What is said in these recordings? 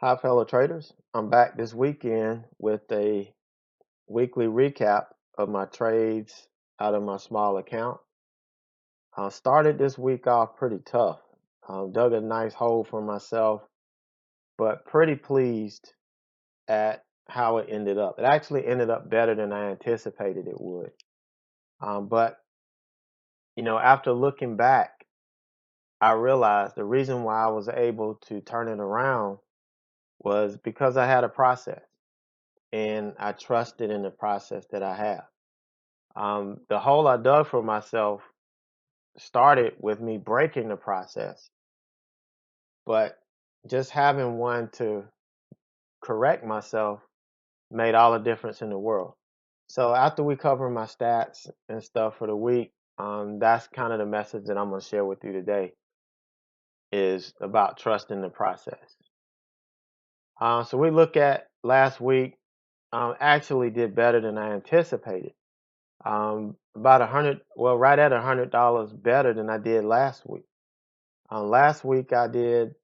Hi, fellow traders. I'm back this weekend with a weekly recap of my trades out of my small account. I started this week off pretty tough. Dug a nice hole for myself, but pretty pleased at how it ended up. It actually ended up better than I anticipated it would. But, after looking back, I realized the reason why I was able to turn it around was because I had a process and I trusted in the process that I have. The hole I dug for myself started with me breaking the process, but just having one to correct myself made all the difference in the world. So after we cover my stats and stuff for the week, that's kind of the message that I'm going to share with you today is about trusting the process. So we look at last week, actually did better than I anticipated. About right at $100 better than I did last week. Last week I did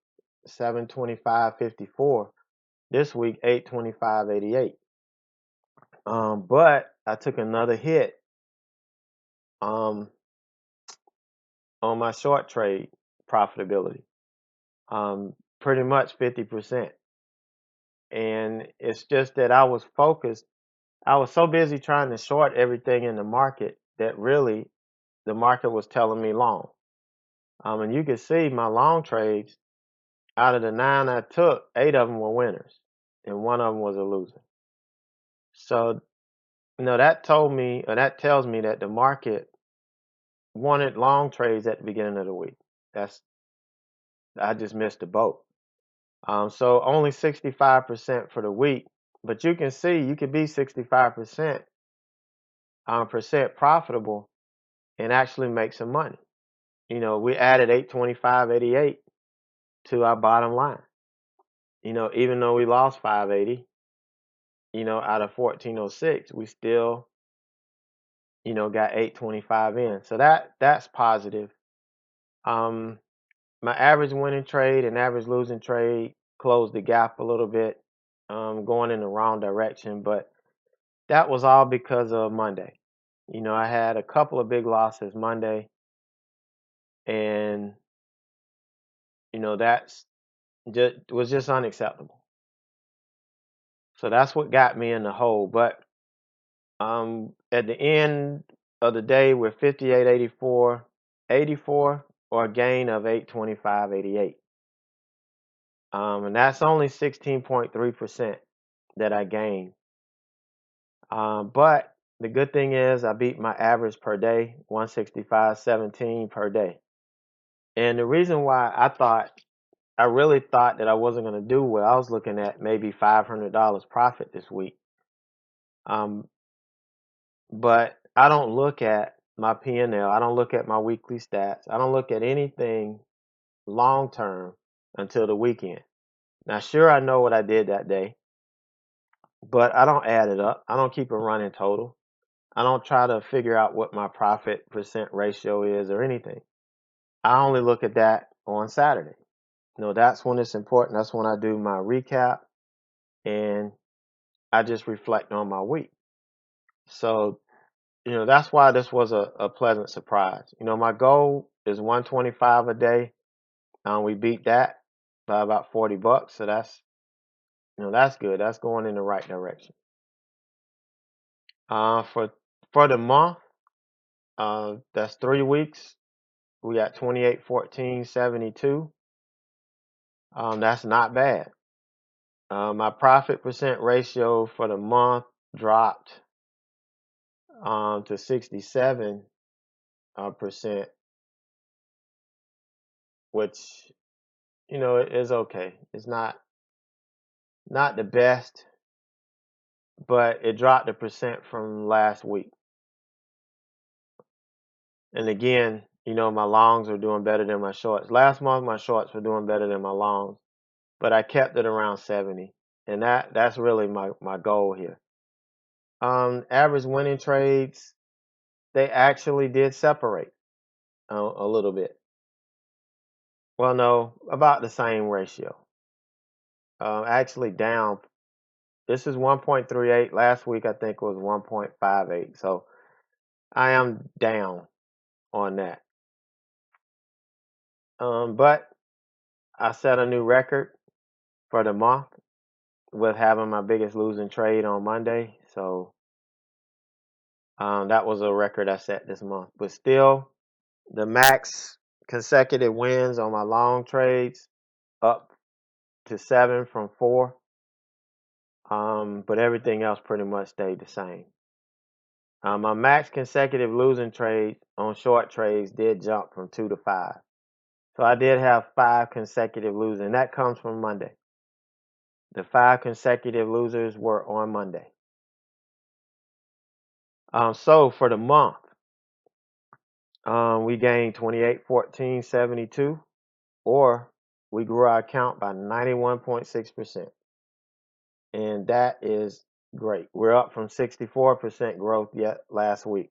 725.54. This week 825.88. But I took another hit um on my short trade profitability. Pretty much 50%. And it's just that I was focused. I was so busy trying to short everything in the market that really the market was telling me long. And you can see my long trades, out of the 9 I took, 8 of them were winners and 1 of them was a loser. So, that told me, or that tells me that the market wanted long trades at the beginning of the week. I just missed the boat. So only 65% for the week, but you can see you could be 65% percent profitable and actually make some money. We added 825.88 to our bottom line. Even though we lost 580, out of 1406, we still, got 825 in. So that's positive. My average winning trade and average losing trade closed the gap a little bit, going in the wrong direction, but that was all because of Monday. I had a couple of big losses Monday, and that's just unacceptable. So that's what got me in the hole. But at the end of the day, we're 58.84, or a gain of 825.88. And that's only 16.3% that I gained. But the good thing is I beat my average per day, 165.17 per day. And the reason why I really thought that I wasn't going to do well, I was looking at maybe $500 profit this week. But I don't look at my P&L. I don't look at my weekly stats. I don't look at anything long term until the weekend. Now, sure, I know what I did that day, but I don't add it up. I don't keep a running total. I don't try to figure out what my profit percent ratio is or anything. I only look at that on Saturday. That's when it's important. That's when I do my recap and I just reflect on my week. So, that's why this was a pleasant surprise. My goal is 125 a day. We beat that by about $40. So that's good. That's going in the right direction. For the month, that's 3 weeks. We got 28.14.72. That's not bad. My profit percent ratio for the month dropped to 67%, which is okay. It's not the best, but it dropped a percent from last week. And again, my longs are doing better than my shorts. Last month my shorts were doing better than my longs, but I kept it around 70, and that's really my goal here. Average winning trades, they actually did separate a little bit. Well, no, about the same ratio. actually down. This is 1.38. Last week I think it was 1.58. So I am down on that. But I set a new record for the month with having my biggest losing trade on Monday. So that was a record I set this month. But still, the max consecutive wins on my long trades up to 7 from 4. But everything else pretty much stayed the same. My max consecutive losing trade on short trades did jump from 2 to 5. So I did have 5 consecutive losers, and that comes from Monday. The 5 consecutive losers were on Monday. So for the month, we gained 28, 14, 72, or we grew our account by 91.6%. And that is great. We're up from 64% growth yet last week.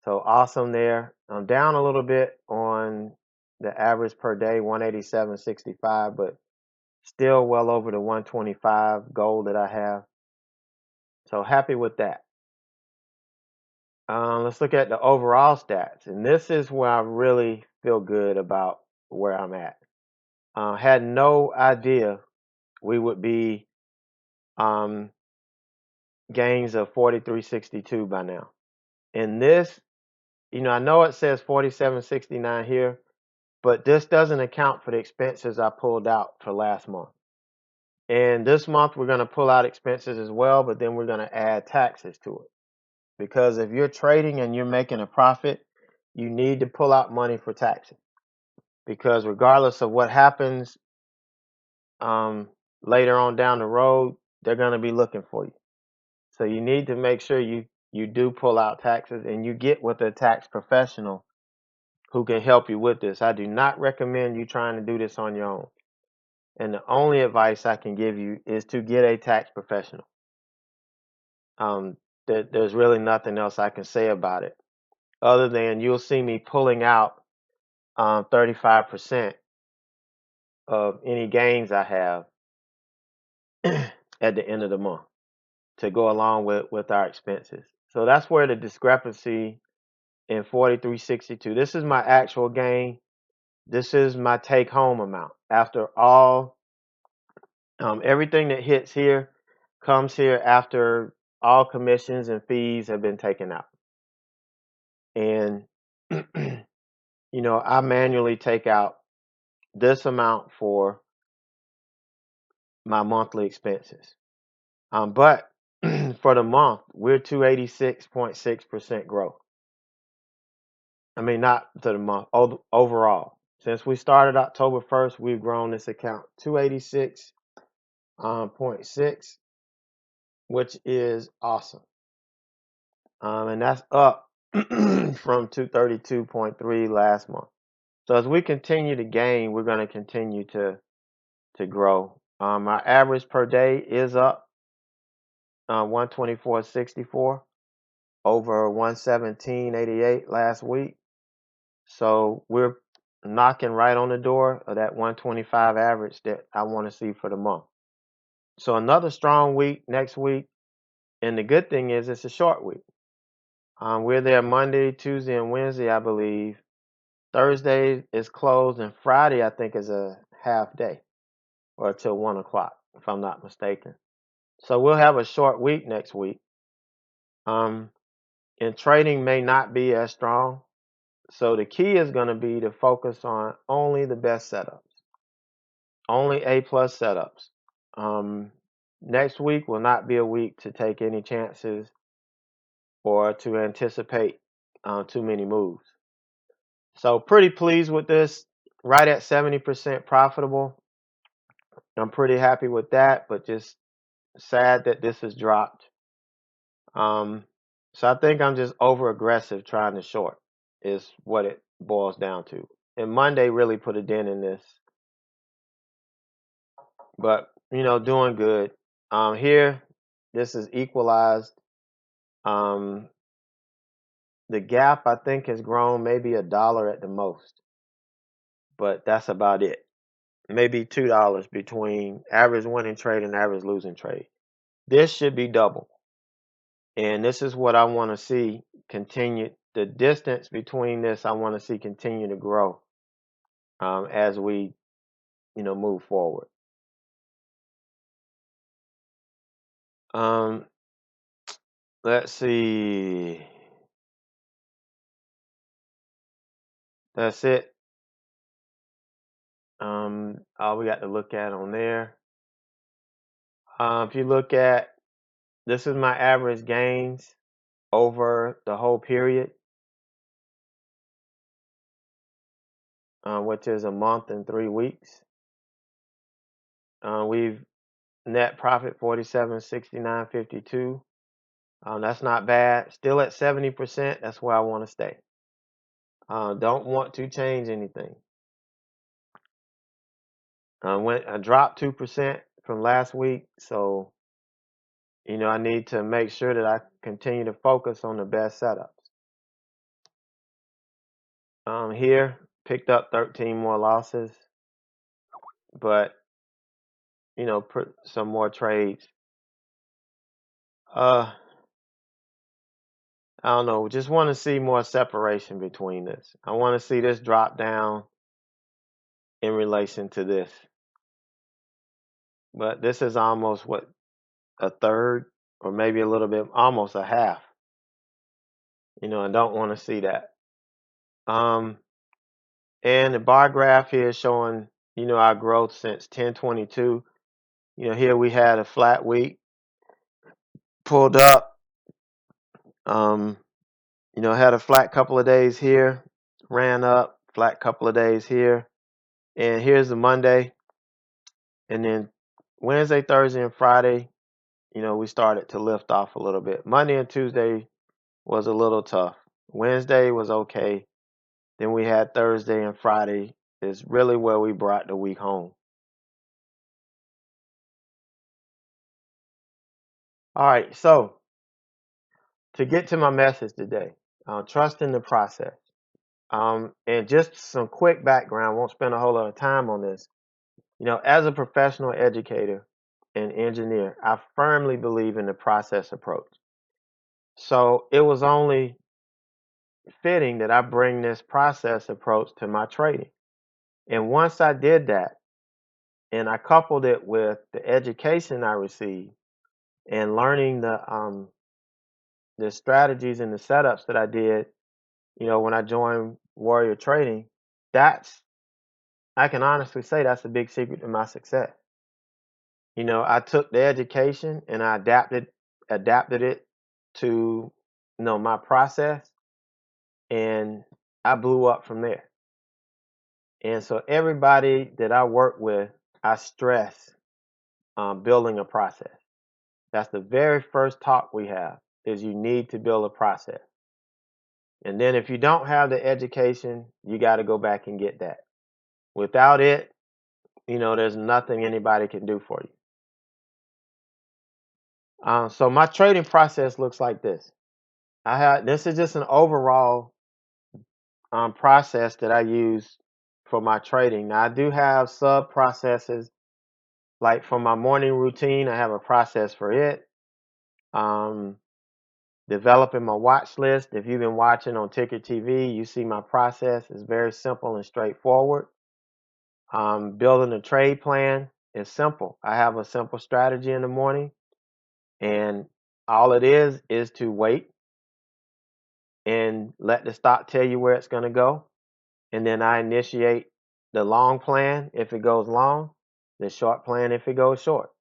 So awesome there. I'm down a little bit on the average per day, 187.65, but still well over the 125 goal that I have. So happy with that. Let's look at the overall stats. And this is where I really feel good about where I'm at. Had no idea we would be gains of 43.62 by now. And this, I know it says 47.69 here, but this doesn't account for the expenses I pulled out for last month. And this month we're going to pull out expenses as well, but then we're going to add taxes to it. Because if you're trading and you're making a profit, you need to pull out money for taxes. Because regardless of what happens later on down the road, they're going to be looking for you. So you need to make sure you do pull out taxes and you get with a tax professional who can help you with this. I do not recommend you trying to do this on your own. And the only advice I can give you is to get a tax professional. There's really nothing else I can say about it other than you'll see me pulling out 35% of any gains I have at the end of the month to go along with our expenses. So that's where the discrepancy in 43.62. This is my actual gain. This is my take home amount. After all, everything that hits here comes here after all commissions and fees have been taken out. And, I manually take out this amount for my monthly expenses. But for the month, we're 286.6% growth. I mean, not to the month, overall. Since we started October 1st, we've grown this account 286.6, which is awesome. And that's up from 232.3 last month. So as we continue to gain, we're going to continue to grow. Our average per day is up 124.64 over 117.88 last week. So we're knocking right on the door of that 125 average that I want to see for the month. So another strong week next week. And the good thing is it's a short week. We're there Monday, Tuesday, and Wednesday, I believe. Thursday is closed, and Friday, I think, is a half day or till 1 o'clock, if I'm not mistaken. So we'll have a short week next week. And trading may not be as strong. So the key is going to be to focus on only the best setups, only A-plus setups. Next week will not be a week to take any chances or to anticipate too many moves. So pretty pleased with this, right at 70% profitable. I'm pretty happy with that, but just sad that this has dropped. So I think I'm just over aggressive trying to short is what it boils down to. And Monday really put a dent in this. But, doing good. Here, this is equalized. The gap, I think, has grown maybe $1 at the most. But that's about it. maybe $2 between average winning trade and average losing trade. This should be double. And this is what I want to see continue. The distance between this, I want to see continue to grow as we, move forward. Um, let's see. That's it. All we got to look at on there. If you look at, this is my average gains over the whole period, which is a month and 3 weeks. We've net profit 47.69.52. That's not bad. Still at 70%. That's where I want to stay. Don't want to change anything. I dropped 2% from last week, so I need to make sure that I continue to focus on the best setups. Here picked up 13 more losses, but put some more trades. I don't know. Just want to see more separation between this. I want to see this drop down in relation to this. But this is almost a third or maybe a little bit, almost a half. I don't want to see that. And the bar graph here is showing, our growth since 10/22. Here we had a flat week, pulled up, had a flat couple of days here, ran up, flat couple of days here. And here's the Monday. And then Wednesday, Thursday, and Friday, we started to lift off a little bit. Monday and Tuesday was a little tough. Wednesday was okay. Then we had Thursday and Friday is really where we brought the week home. All right, so to get to my message today, trust in the process. And just some quick background, won't spend a whole lot of time on this. As a professional educator and engineer, I firmly believe in the process approach. So it was only fitting that I bring this process approach to my trading. And once I did that, and I coupled it with the education I received and learning the strategies and the setups that I did, when I joined Warrior Trading, I can honestly say that's a big secret to my success. I took the education and I adapted it to, my process, and I blew up from there. And so everybody that I work with, I stress building a process. That's the very first talk we have is you need to build a process. And then if you don't have the education, you got to go back and get that. Without it, there's nothing anybody can do for you. So my trading process looks like this. This is just an overall process that I use for my trading. Now I do have sub processes, like for my morning routine. I have a process for it. Developing my watch list. If you've been watching on Ticker TV, you see my process is very simple and straightforward. Building a trade plan is simple. I have a simple strategy in the morning, and all it is to wait and let the stock tell you where it's going to go. And then I initiate the long plan if it goes long, the short plan if it goes short.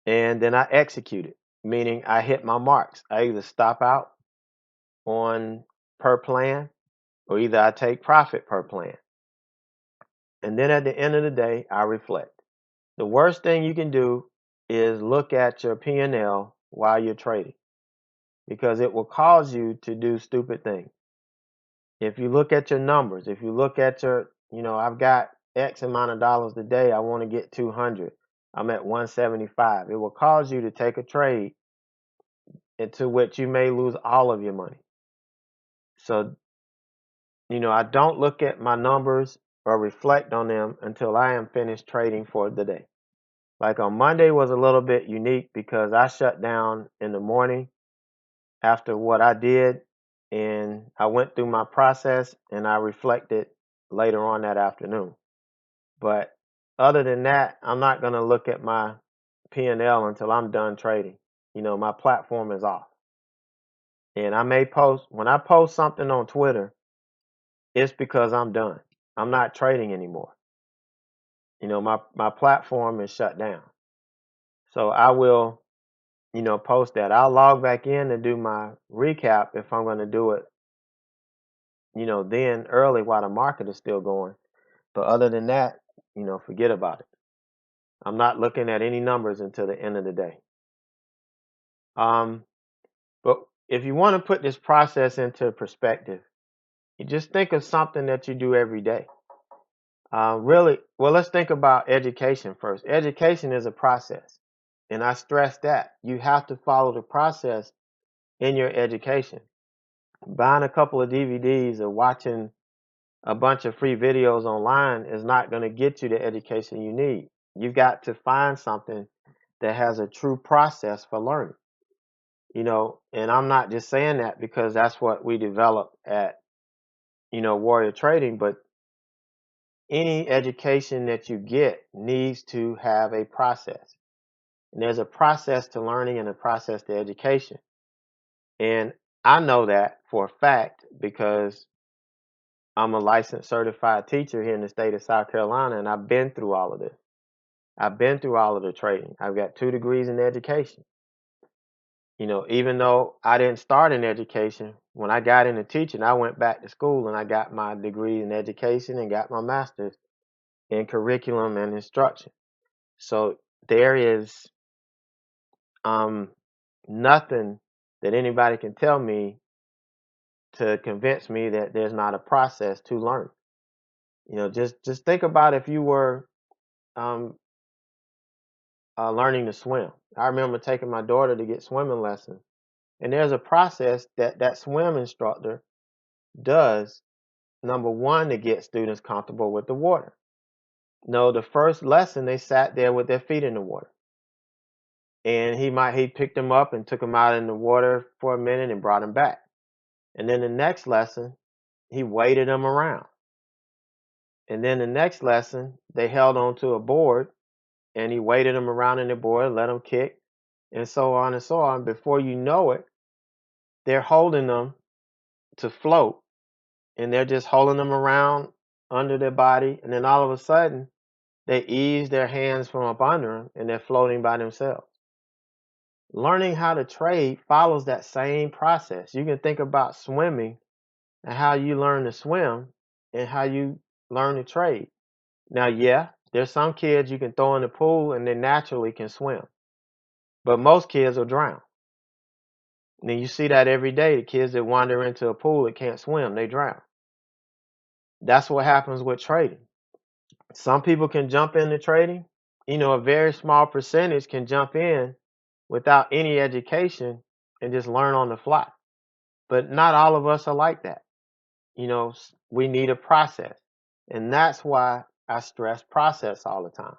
And then I execute it, meaning I hit my marks. I either stop out on per plan or either I take profit per plan. And then at the end of the day, I reflect. The worst thing you can do is look at your P&L while you're trading because it will cause you to do stupid things. If you look at your numbers, if you look at I've got X amount of dollars today, I want to get 200. I'm at 175. It will cause you to take a trade into which you may lose all of your money. So, I don't look at my numbers or reflect on them until I am finished trading for the day. Like on Monday was a little bit unique because I shut down in the morning after what I did, and I went through my process and I reflected later on that afternoon. But other than that, I'm not going to look at my P&L until I'm done trading. My platform is off. And I may post, when I post something on Twitter, it's because I'm done. I'm not trading anymore. My platform is shut down. So I will, post that. I'll log back in to do my recap if I'm going to do it, then early while the market is still going. But other than that, forget about it. I'm not looking at any numbers until the end of the day. But if you want to put this process into perspective, you just think of something that you do every day. Let's think about education first. Education is a process. And I stress that. You have to follow the process in your education. Buying a couple of DVDs or watching a bunch of free videos online is not going to get you the education you need. You've got to find something that has a true process for learning. And I'm not just saying that because that's what we develop at, Warrior Trading, but any education that you get needs to have a process. And there's a process to learning and a process to education. And I know that for a fact because I'm a licensed certified teacher here in the state of South Carolina, and I've been through all of this. I've been through all of the training. I've got 2 degrees in education. Even though I didn't start in education, when I got into teaching, I went back to school and I got my degree in education and got my master's in curriculum and instruction. So there is nothing that anybody can tell me to convince me that there's not a process to learn. Just think about if you were um, learning to swim. I remember taking my daughter to get swimming lessons, and there's a process that swim instructor does. Number one, to get students comfortable with the water. No, the first lesson they sat there with their feet in the water, and he picked them up and took them out in the water for a minute and brought them back. And then the next lesson, he waded them around. And then the next lesson, they held onto a board and he waded them around in the board, let them kick, and so on and so on. Before you know it, they're holding them to float and they're just holding them around under their body. And then all of a sudden, they ease their hands from up under them and they're floating by themselves. Learning how to trade follows that same process. You can think about swimming and how you learn to swim and how you learn to trade. Now, yeah, there's some kids you can throw in the pool and they naturally can swim, but most kids will drown. And you see that every day. The kids that wander into a pool that can't swim, they drown. That's what happens with trading. Some people can jump into trading. A very small percentage can jump in without any education and just learn on the fly. But not all of us are like that. We need a process. And that's why I stress process all the time.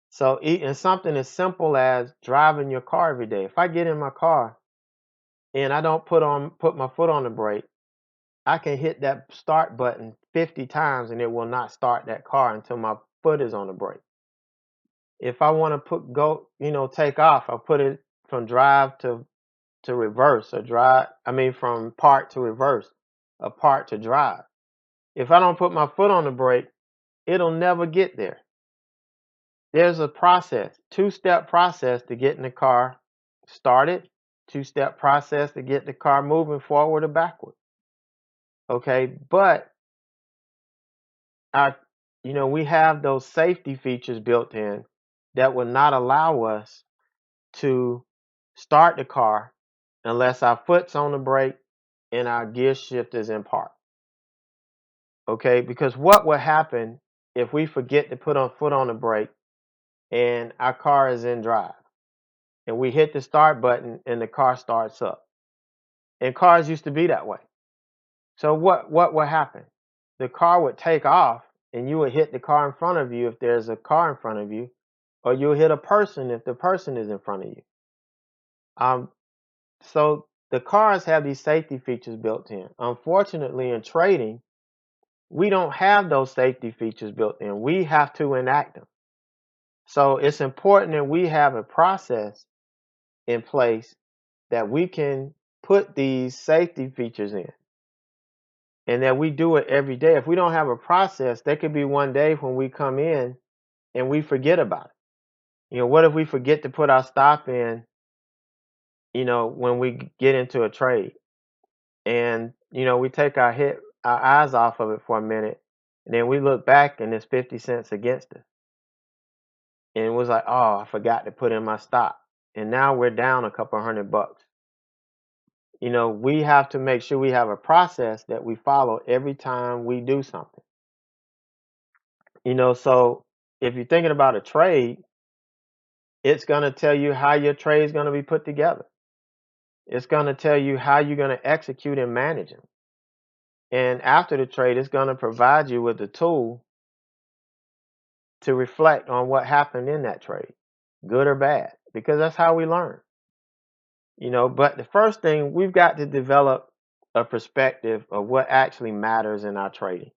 So, and something as simple as driving your car every day. If I get in my car and I don't put my foot on the brake, I can hit that start button 50 times and it will not start that car until my foot is on the brake. If I want to take off, I'll put it from drive to reverse, or from park to reverse, or park to drive. If I don't put my foot on the brake, it'll never get there. There's a process, 2-step process to get in the car started, 2-step process to get the car moving forward or backward. Okay, but we have those safety features built in that will not allow us to start the car unless our foot's on the brake and our gear shift is in park. Okay, because what will happen if we forget to put our foot on the brake and our car is in drive and we hit the start button and the car starts up? And cars used to be that way. So what would happen? The car would take off and you will hit the car in front of you if there's a car in front of you, or you'll hit a person if the person is in front of you. Um, so the cars have these safety features built in. Unfortunately, in trading, we don't have those safety features built in. We have to enact them. So it's important that we have a process in place that we can put these safety features in, and that we do it every day. If we don't have a process, there could be one day when we come in and we forget about it. What if we forget to put our stop in, when we get into a trade, and, we take our eyes off of it for a minute, and then we look back and it's 50 cents against us. And it was like, oh, I forgot to put in my stop. And now we're down a couple $100. We have to make sure we have a process that we follow every time we do something. So if you're thinking about a trade, it's going to tell you how your trade is going to be put together. It's going to tell you how you're going to execute and manage them. And after the trade, it's going to provide you with the tool to reflect on what happened in that trade, good or bad, because that's how we learn. But the first thing, we've got to develop a perspective of what actually matters in our trading.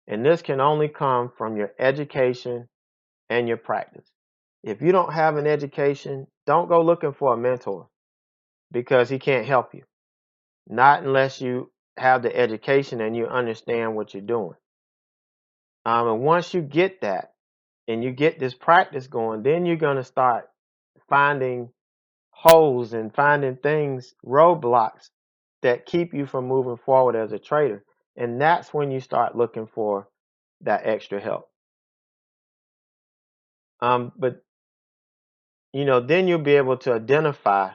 And this can only come from your education and your practice. If you don't have an education, don't go looking for a mentor, because he can't help you. Not unless you have the education and you understand what you're doing. And once you get that and you get this practice going, then you're going to start finding holes and finding things, roadblocks that keep you from moving forward as a trader. And that's when you start looking for that extra help. But then you'll be able to identify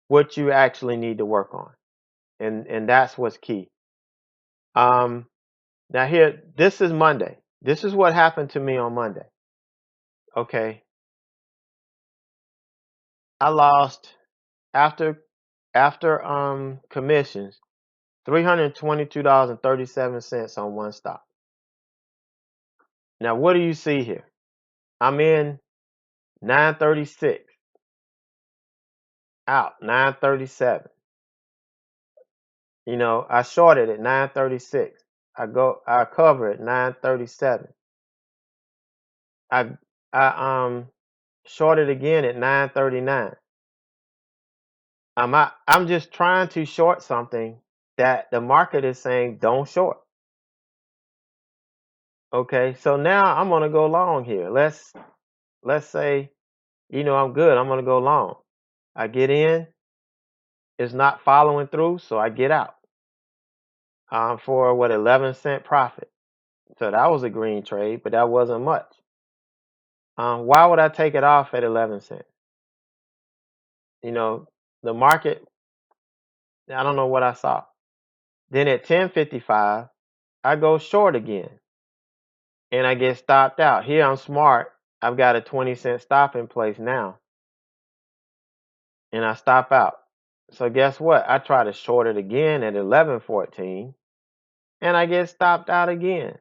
what you actually need to work on. And that's what's key. Now here, this is Monday. This is what happened to me on Monday. Okay. I lost after commissions, $322.37 on one stock. Now what do you see here? I'm in 936, out 937. I shorted at 936. I cover at 937. I shorted again at 939. I'm just trying to short something that the market is saying don't short. Okay, so now I'm gonna go long here. Let's say, I'm good. I'm gonna go long. I get in, it's not following through, so I get out. For what, 11-cent profit. So that was a green trade, but that wasn't much. Why would I take it off at 11 cents? The market, I don't know what I saw. Then at 10:55, I go short again, and I get stopped out. Here I'm smart. I've got a 20-cent stop in place now, and I stop out. So guess what? I try to short it again at 11:14, and I get stopped out again.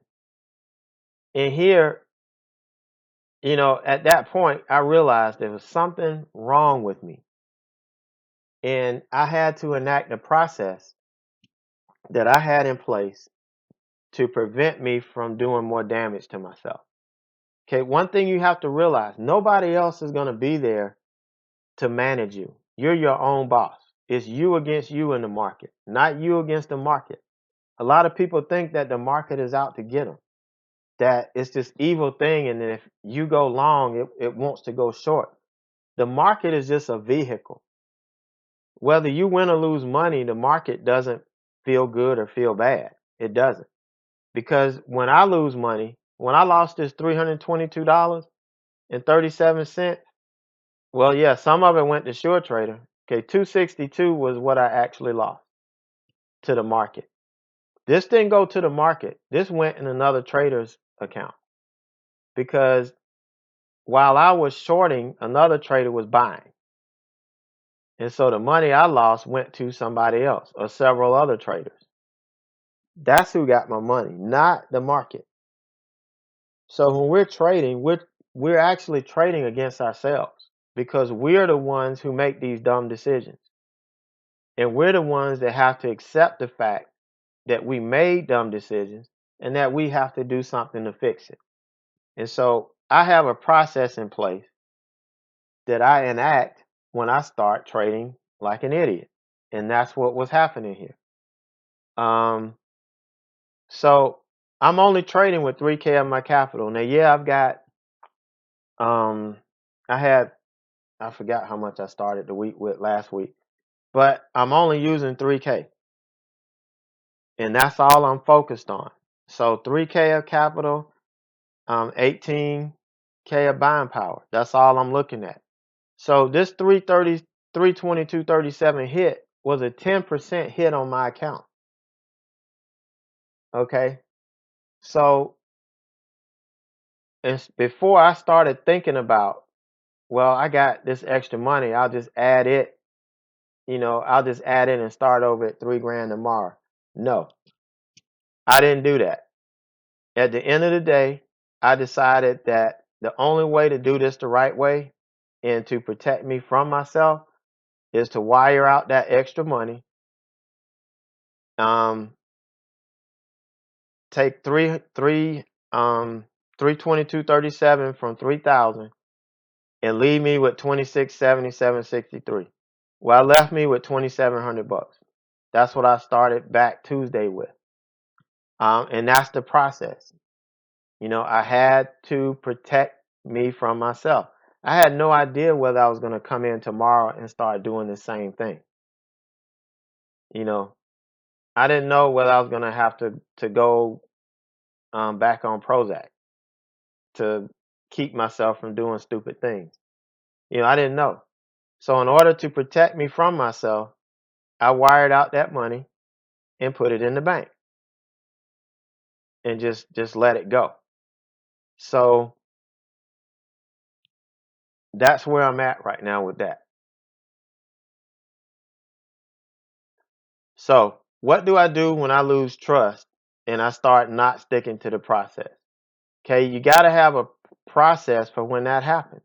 And here, at that point, I realized there was something wrong with me, and I had to enact a process that I had in place to prevent me from doing more damage to myself. Okay, one thing you have to realize, nobody else is going to be there to manage you. You're your own boss. It's you against you in the market, not you against the market. A lot of people think that the market is out to get them, that it's this evil thing, and if you go long, it wants to go short. The market is just a vehicle. Whether you win or lose money, the market doesn't feel good or feel bad. It doesn't. Because when I lose money, when I lost this $322.37, well, yeah, some of it went to Sure Trader. Okay, 262 was what I actually lost to the market. This didn't go to the market. This went in another trader's account, because while I was shorting, another trader was buying. And so the money I lost went to somebody else or several other traders. That's who got my money, not the market. So when we're trading, we're actually trading against ourselves because we're the ones who make these dumb decisions. And we're the ones that have to accept the fact that we made dumb decisions and that we have to do something to fix it. And so I have a process in place that I enact when I start trading like an idiot. And that's what was happening here. Um, so I'm only trading with 3K of my capital. Now, yeah, I've got, um, I had, I forgot how much I started the week with last week, but I'm only using 3K. And that's all I'm focused on. So 3K of capital, 18K of buying power. That's all I'm looking at. So this 330, 322.37 hit was a 10% hit on my account. Okay. So before I started thinking about, well, I got this extra money, I'll just add it, I'll just add it and start over at 3 grand tomorrow. No, I didn't do that. At the end of the day, I decided that the only way to do this the right way and to protect me from myself is to wire out that extra money. Um, take 322.37 from 3,000 and leave me with 2677.63. Well, I left me with 2,700 bucks. That's what I started back Tuesday with. And that's the process. I had to protect me from myself. I had no idea whether I was going to come in tomorrow and start doing the same thing. You know, I didn't know whether I was going to have to go back on Prozac to keep myself from doing stupid things. I didn't know. So in order to protect me from myself, I wired out that money and put it in the bank and just let it go. So that's where I'm at right now with that. So what do I do when I lose trust and I start not sticking to the process? Okay, you got to have a process for when that happens.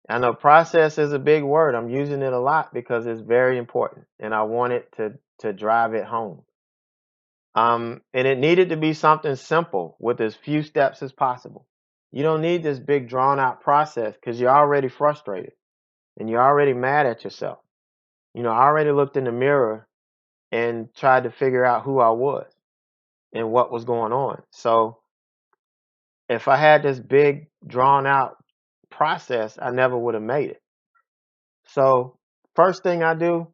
I know process is a big word. I'm using it a lot because it's very important and I want it to drive it home. And it needed to be something simple with as few steps as possible. You don't need this big drawn out process because you're already frustrated and you're already mad at yourself. I already looked in the mirror and tried to figure out who I was and what was going on. So if I had this big drawn out process, I never would have made it. So first thing I do,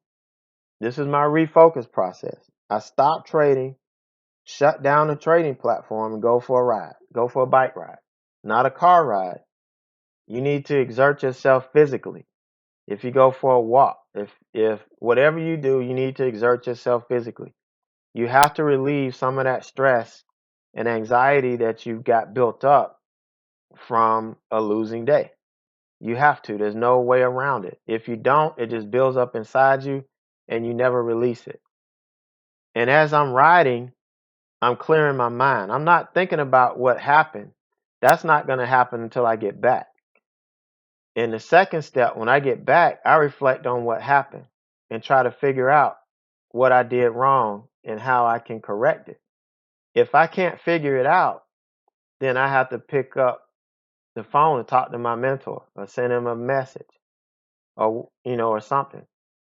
this is my refocus process. I stop trading, shut down the trading platform and go for a ride. Go for a bike ride, not a car ride. You need to exert yourself physically. If you go for a walk, if whatever you do, you need to exert yourself physically. You have to relieve some of that stress and anxiety that you've got built up from a losing day. You have to. There's no way around it. If you don't, it just builds up inside you and you never release it. And as I'm riding, I'm clearing my mind. I'm not thinking about what happened. That's not going to happen until I get back. In the second step, when I get back, I reflect on what happened and try to figure out what I did wrong and how I can correct it. If I can't figure it out, then I have to pick up the phone and talk to my mentor or send him a message or something.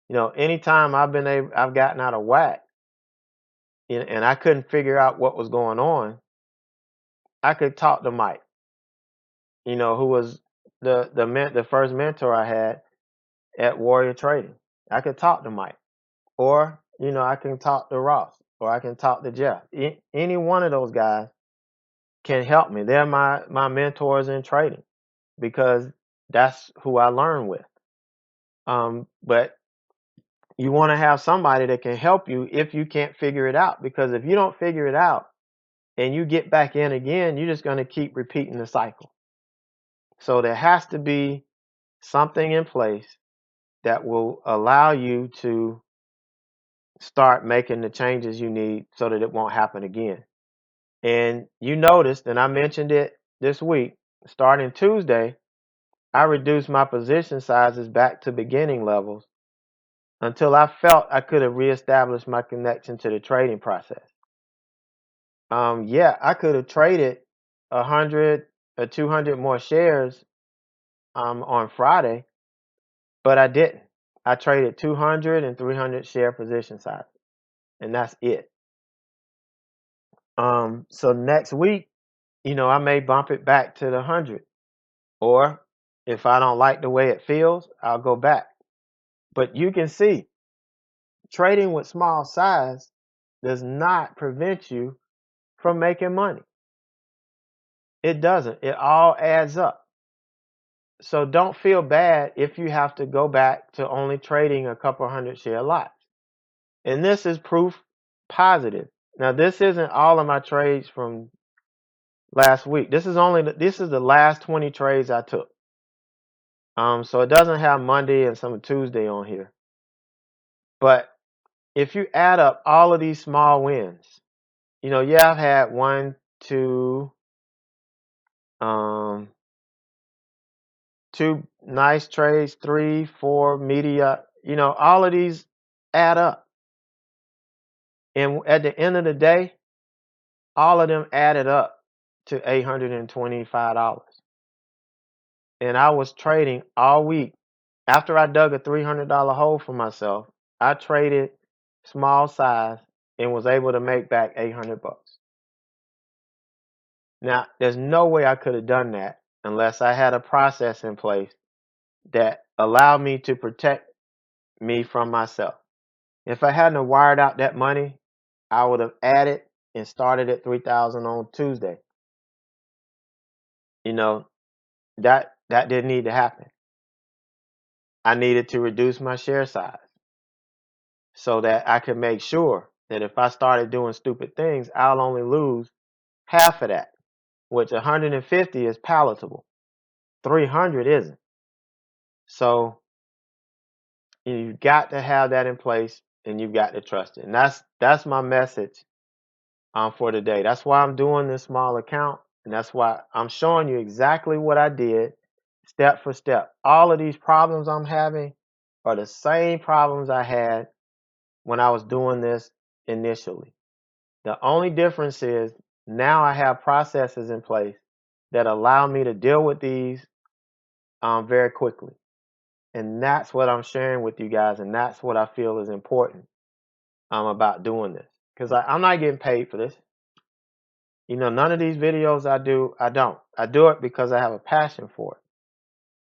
Anytime I've gotten out of whack and I couldn't figure out what was going on, I could talk to Mike, who was the first mentor I had at Warrior Trading. I could talk to Mike, or I can talk to Ross, or I can talk to Jeff. Any one of those guys can help me. They're my mentors in trading because that's who I learn with. But you want to have somebody that can help you if you can't figure it out, because if you don't figure it out and you get back in again, you're just going to keep repeating the cycle. So there has to be something in place that will allow you to start making the changes you need so that it won't happen again. And you noticed, and I mentioned it this week, starting Tuesday, I reduced my position sizes back to beginning levels until I felt I could have reestablished my connection to the trading process. Yeah, I could have traded 100 or 200 more shares on Friday, but I didn't. I traded 200 and 300 share position size, and that's it. So next week, I may bump it back to the 100, or if I don't like the way it feels, I'll go back. But you can see trading with small size does not prevent you from making money. It doesn't. It all adds up. So don't feel bad if you have to go back to only trading a couple hundred share lots. And this is proof positive. Now, this isn't all of my trades from last week. This is the last 20 trades I took. So it doesn't have Monday and some Tuesday on here. But if you add up all of these small wins, I've had one, two, um, two nice trades, three, four, media, all of these add up. And at the end of the day, all of them added up to $825. And I was trading all week. After I dug a $300 hole for myself, I traded small size and was able to make back 800 bucks. Now, there's no way I could have done that unless I had a process in place that allowed me to protect me from myself. If I hadn't wired out that money, I would have added and started at 3,000 on Tuesday. That didn't need to happen. I needed to reduce my share size so that I could make sure that if I started doing stupid things, I'll only lose half of that, which 150 is palatable. 300 isn't. So you've got to have that in place and you've got to trust it. And that's my message for today. That's why I'm doing this small account, and that's why I'm showing you exactly what I did step for step. All of these problems I'm having are the same problems I had when I was doing this initially. The only difference is now I have processes in place that allow me to deal with these very quickly. And that's what I'm sharing with you guys, and that's what I feel is important about doing this. Because I'm not getting paid for this. None of these videos I do, I don't. I do it because I have a passion for it.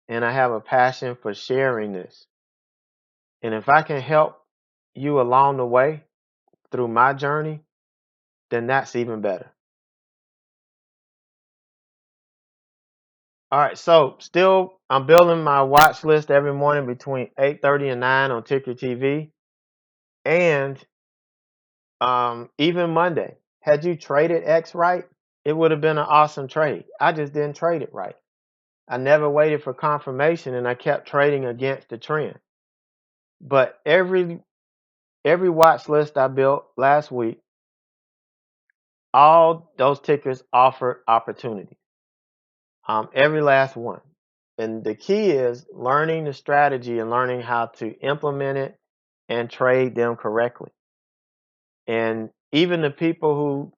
And I have a passion for sharing this. And if I can help you along the way through my journey, then that's even better. All right, so still I'm building my watch list every morning between 8:30 and 9 on Ticker TV. And even Monday. Had you traded X right, it would have been an awesome trade. I just didn't trade it right. I never waited for confirmation and I kept trading against the trend. But every watch list I built last week, all those tickers offered opportunity. Every last one. And the key is learning the strategy and learning how to implement it and trade them correctly. And even the people who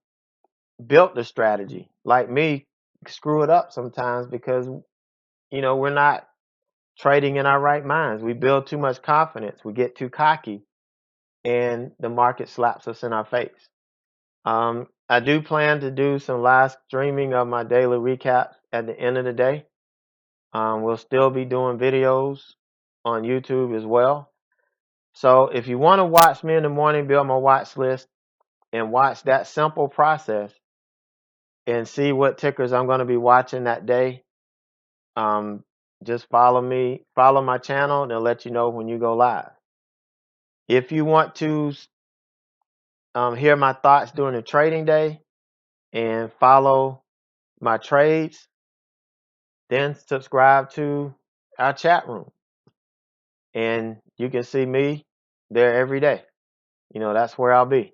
built the strategy, like me, screw it up sometimes because, we're not trading in our right minds. We build too much confidence. We get too cocky and the market slaps us in our face. I do plan to do some live streaming of my daily recaps at the end of the day. We'll still be doing videos on YouTube as well. So if you want to watch me in the morning, build my watch list and watch that simple process and see what tickers I'm going to be watching that day, just follow me, follow my channel, and they'll let you know when you go live. If you want to hear my thoughts during the trading day and follow my trades, then subscribe to our chat room. And you can see me there every day. That's where I'll be.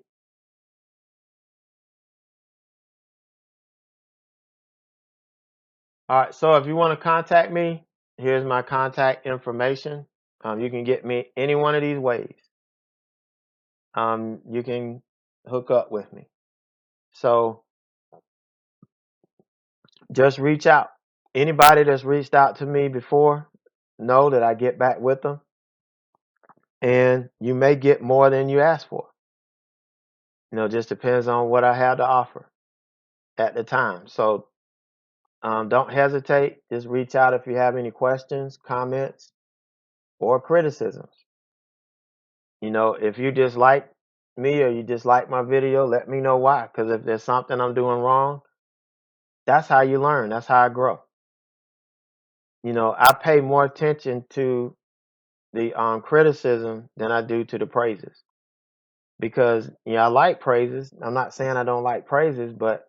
All right. So if you want to contact me, here's my contact information. You can get me any one of these ways. You can hook up with me. So just reach out. Anybody that's reached out to me before, know that I get back with them, and you may get more than you asked for. Just depends on what I have to offer at the time. So don't hesitate. Just reach out if you have any questions, comments, or criticisms. If you dislike me or you dislike my video, let me know why. Because if there's something I'm doing wrong, that's how you learn. That's how I grow. I pay more attention to the criticism than I do to the praises. Because I like praises. I'm not saying I don't like praises, but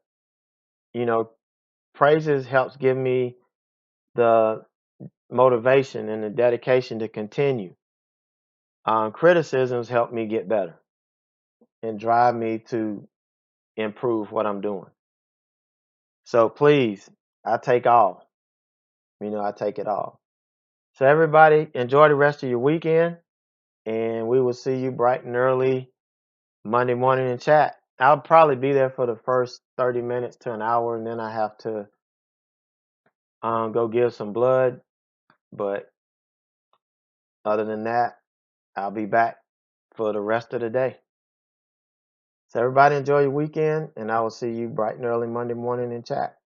you know, praises helps give me the motivation and the dedication to continue. Criticisms help me get better and drive me to improve what I'm doing. So please, I take all. I take it all. So everybody, enjoy the rest of your weekend, and we will see you bright and early Monday morning in chat. I'll probably be there for the first 30 minutes to an hour, and then I have to go give some blood. But other than that, I'll be back for the rest of the day. So everybody enjoy your weekend, and I will see you bright and early Monday morning in chat.